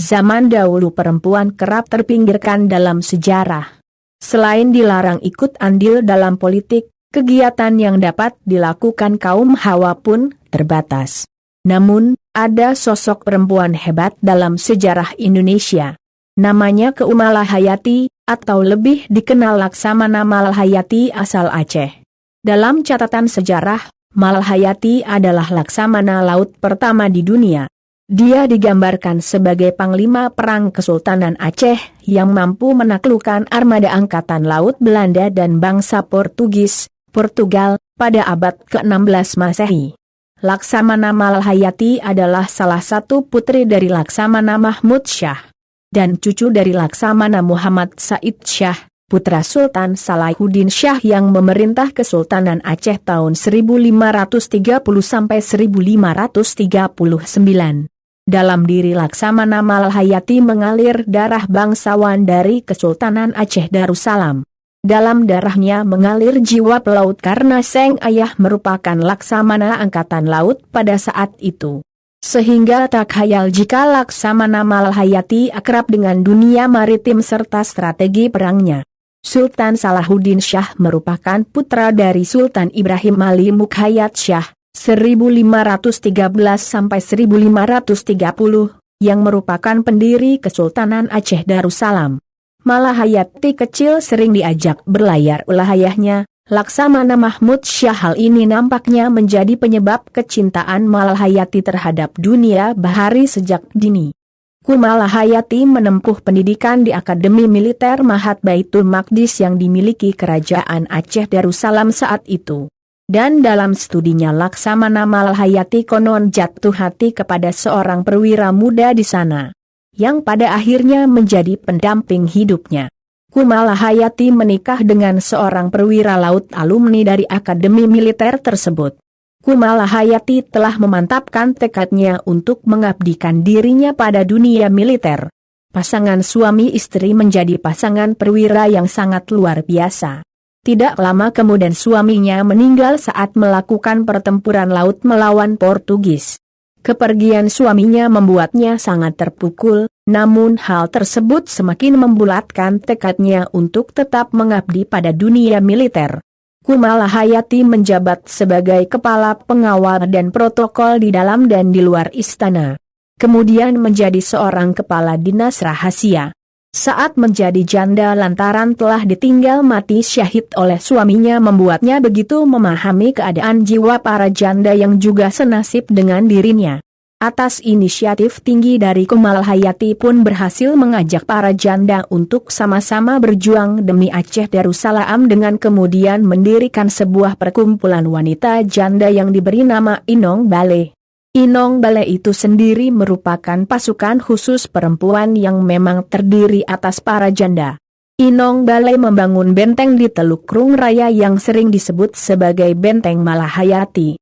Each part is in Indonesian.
zaman dahulu perempuan kerap terpinggirkan dalam sejarah. Selain dilarang ikut andil dalam politik, kegiatan yang dapat dilakukan kaum Hawa pun terbatas. Namun, ada sosok perempuan hebat dalam sejarah Indonesia. Namanya Ki Malahayati, atau lebih dikenal Laksamana Malahayati asal Aceh. Dalam catatan sejarah, Malahayati adalah Laksamana laut pertama di dunia. Dia digambarkan sebagai panglima perang Kesultanan Aceh yang mampu menaklukkan armada angkatan laut Belanda dan bangsa Portugal pada abad ke-16 Masehi. Laksamana Malahayati adalah salah satu putri dari Laksamana Mahmud Syah dan cucu dari Laksamana Muhammad Said Syah, putra Sultan Salahuddin Syah yang memerintah Kesultanan Aceh tahun 1530 sampai 1539. Dalam diri Laksamana Malahayati mengalir darah bangsawan dari Kesultanan Aceh Darussalam. Dalam darahnya mengalir jiwa pelaut karena sang ayah merupakan Laksamana Angkatan Laut pada saat itu. Sehingga tak khayal jika Laksamana Malahayati akrab dengan dunia maritim serta strategi perangnya. Sultan Salahuddin Syah merupakan putra dari Sultan Ibrahim Ali Mukhayat Syah 1513 sampai 1530, yang merupakan pendiri Kesultanan Aceh Darussalam. Malahayati kecil sering diajak berlayar oleh ayahnya, Laksamana Mahmud Syah. Hal ini nampaknya menjadi penyebab kecintaan Malahayati terhadap dunia bahari sejak dini. Ki Malahayati menempuh pendidikan di Akademi Militer Mahat Baitul Maqdis yang dimiliki Kerajaan Aceh Darussalam saat itu. Dan dalam studinya Laksamana Malahayati konon jatuh hati kepada seorang perwira muda di sana, yang pada akhirnya menjadi pendamping hidupnya. Ki Malahayati menikah dengan seorang perwira laut alumni dari Akademi Militer tersebut. Ki Malahayati telah memantapkan tekadnya untuk mengabdikan dirinya pada dunia militer. Pasangan suami istri menjadi pasangan perwira yang sangat luar biasa. Tidak lama kemudian suaminya meninggal saat melakukan pertempuran laut melawan Portugis. Kepergian suaminya membuatnya sangat terpukul, namun hal tersebut semakin membulatkan tekadnya untuk tetap mengabdi pada dunia militer. Ki Malahayati menjabat sebagai kepala pengawal dan protokol di dalam dan di luar istana. Kemudian menjadi seorang kepala dinas rahasia. Saat menjadi janda lantaran telah ditinggal mati syahid oleh suaminya membuatnya begitu memahami keadaan jiwa para janda yang juga senasib dengan dirinya. Atas inisiatif tinggi dari Ki Malahayati pun berhasil mengajak para janda untuk sama-sama berjuang demi Aceh Darussalam dengan kemudian mendirikan sebuah perkumpulan wanita janda yang diberi nama Inong Bale. Inong Bale itu sendiri merupakan pasukan khusus perempuan yang memang terdiri atas para janda. Inong Bale membangun benteng di Teluk Krung Raya yang sering disebut sebagai Benteng Malahayati.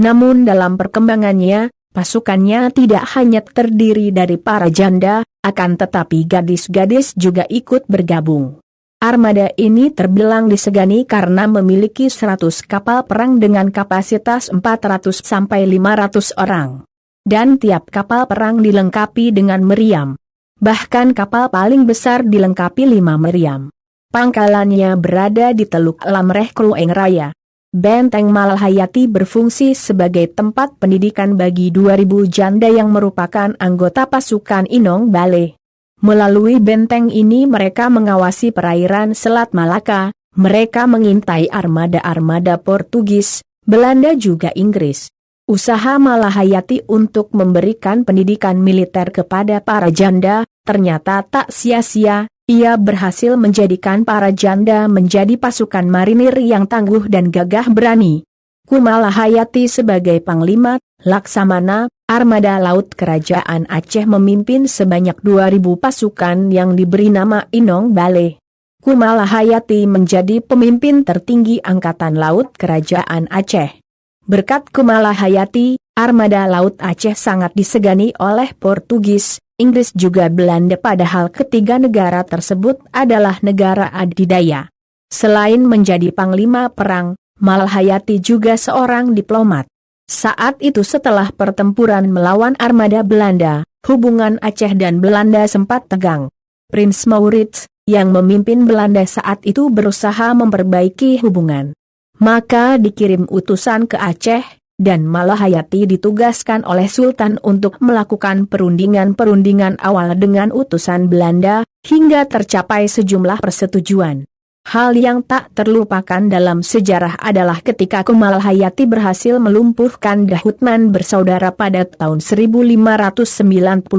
Namun dalam perkembangannya, pasukannya tidak hanya terdiri dari para janda, akan tetapi gadis-gadis juga ikut bergabung. Armada ini terbilang disegani karena memiliki 100 kapal perang dengan kapasitas 400 sampai 500 orang. Dan tiap kapal perang dilengkapi dengan meriam. Bahkan kapal paling besar dilengkapi 5 meriam. Pangkalannya berada di Teluk Lamreh Klueng Raya. Benteng Malahayati berfungsi sebagai tempat pendidikan bagi 2000 janda yang merupakan anggota pasukan Inong Bale. Melalui benteng ini mereka mengawasi perairan Selat Malaka, mereka mengintai armada-armada Portugis, Belanda juga Inggris. Usaha Malahayati untuk memberikan pendidikan militer kepada para janda, ternyata tak sia-sia, ia berhasil menjadikan para janda menjadi pasukan marinir yang tangguh dan gagah berani. Ki Malahayati sebagai Panglima, Laksamana, Armada Laut Kerajaan Aceh memimpin sebanyak 2000 pasukan yang diberi nama Inong Bale. Ki Malahayati menjadi pemimpin tertinggi Angkatan Laut Kerajaan Aceh. Berkat Ki Malahayati, Armada Laut Aceh sangat disegani oleh Portugis, Inggris juga Belanda padahal ketiga negara tersebut adalah negara adidaya. Selain menjadi panglima perang, Malahayati juga seorang diplomat. Saat itu setelah pertempuran melawan armada Belanda, hubungan Aceh dan Belanda sempat tegang. Prince Maurits, yang memimpin Belanda saat itu berusaha memperbaiki hubungan. Maka dikirim utusan ke Aceh, dan Malahayati ditugaskan oleh Sultan untuk melakukan perundingan-perundingan awal dengan utusan Belanda, hingga tercapai sejumlah persetujuan. Hal yang tak terlupakan dalam sejarah adalah ketika Malahayati berhasil melumpuhkan Dahoutman bersaudara pada tahun 1599.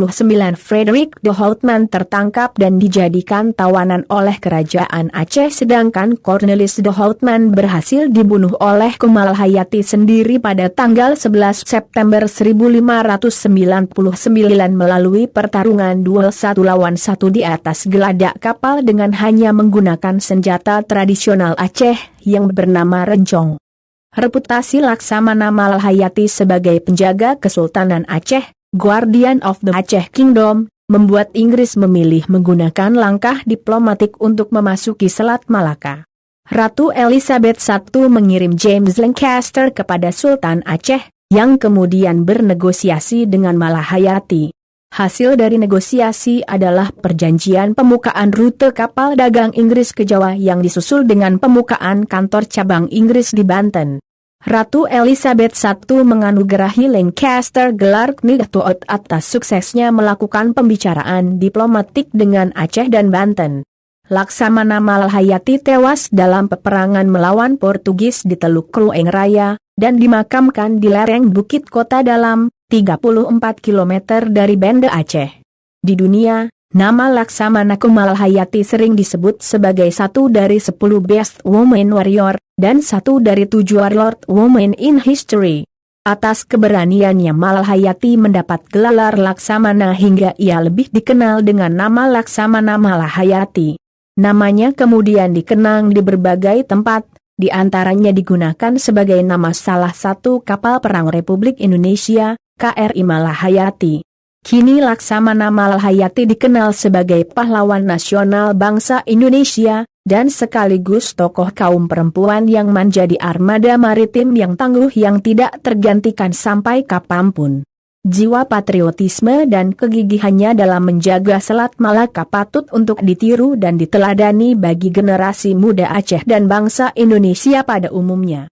Frederick Dahoutman tertangkap dan dijadikan tawanan oleh kerajaan Aceh, sedangkan Cornelis Dahoutman berhasil dibunuh oleh Malahayati sendiri pada tanggal 11 September 1599 melalui pertarungan duel 1 lawan 1 di atas geladak kapal dengan hanya menggunakan senjata tradisional Aceh yang bernama rencong. Reputasi Laksamana Malahayati sebagai penjaga Kesultanan Aceh, Guardian of the Aceh Kingdom, membuat Inggris memilih menggunakan langkah diplomatik untuk memasuki Selat Malaka. Ratu Elizabeth I mengirim James Lancaster kepada Sultan Aceh, yang kemudian bernegosiasi dengan Malahayati. Hasil dari negosiasi adalah perjanjian pembukaan rute kapal dagang Inggris ke Jawa yang disusul dengan pembukaan kantor cabang Inggris di Banten. Ratu Elizabeth I menganugerahi Lancaster gelar Knight atas suksesnya melakukan pembicaraan diplomatik dengan Aceh dan Banten. Laksamana Malahayati tewas dalam peperangan melawan Portugis di Teluk Klueng Raya, dan dimakamkan di lereng Bukit Kota Dalam, 34 km dari Banda Aceh. Di dunia, nama Laksamana Malahayati sering disebut sebagai satu dari 10 best women warrior, dan satu dari 7 warlord women in history. Atas keberaniannya Malahayati mendapat gelar Laksamana hingga ia lebih dikenal dengan nama Laksamana Malahayati. Namanya kemudian dikenang di berbagai tempat, di antaranya digunakan sebagai nama salah satu kapal perang Republik Indonesia, KRI Malahayati. Kini Laksamana Malahayati dikenal sebagai pahlawan nasional bangsa Indonesia, dan sekaligus tokoh kaum perempuan yang menjadi armada maritim yang tangguh yang tidak tergantikan sampai kapanpun. Jiwa patriotisme dan kegigihannya dalam menjaga Selat Malaka patut untuk ditiru dan diteladani bagi generasi muda Aceh dan bangsa Indonesia pada umumnya.